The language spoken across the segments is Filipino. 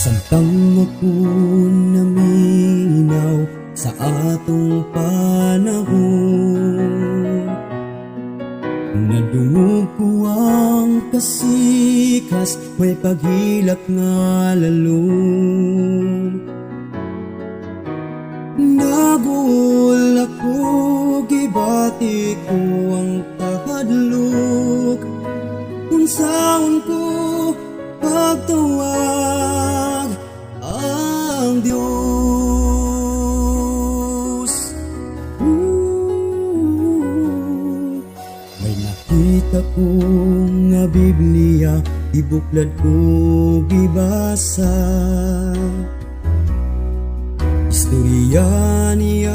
Samtang ako naminaw sa atong panahon, nadungog ko ang kasikas, may paghilak nga lalong. Nagul ako, gibati ko ang kahadlok, unsaon ko pagtuwag ang Diyos. May nakita ko nga Biblia, ibuklad ko gibasa. Istorya ni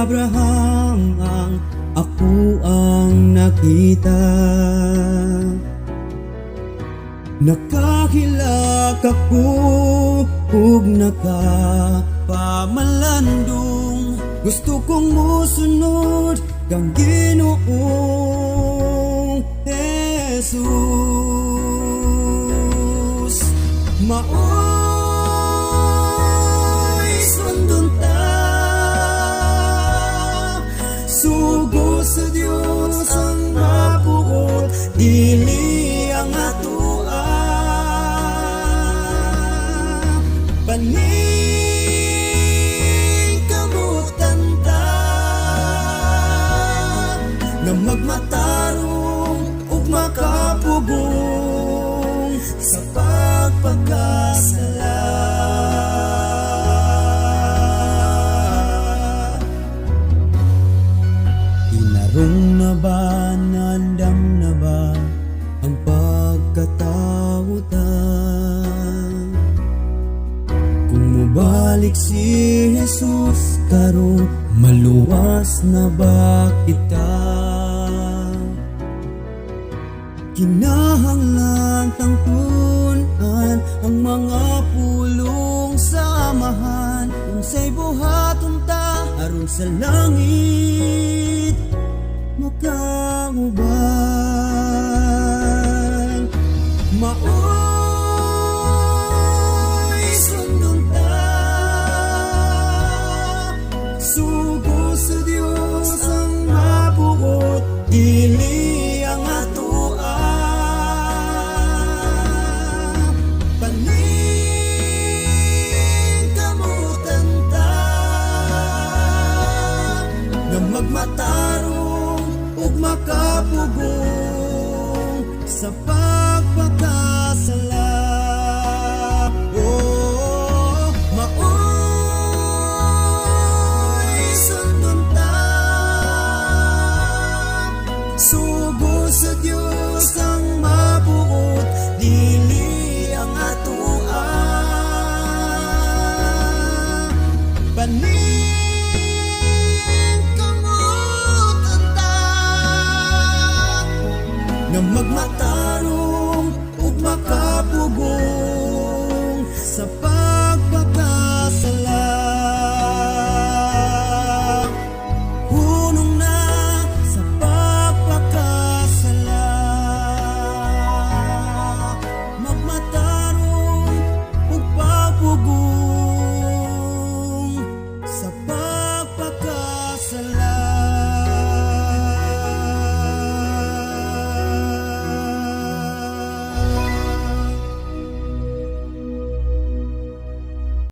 Abraham ang ako ang nakita. Nakahilak ako ug nakapamalandong, gusto kong musunod kang Ginoong Jesus. Maoy sundon ta, sugo sa Dios ang mabuot, dili ang atua. Paning kabutan ta na magmatarong ug makapugong sa pagpagkasala. Inarong na ba, nandam na ba ang pagkatao ta? Balik si Jesus karon, maluwas na ba kita? Kinahanglan tangtunan ang mga pulong samahan, unsay buhaton ta aron sa langit makauban. Maoy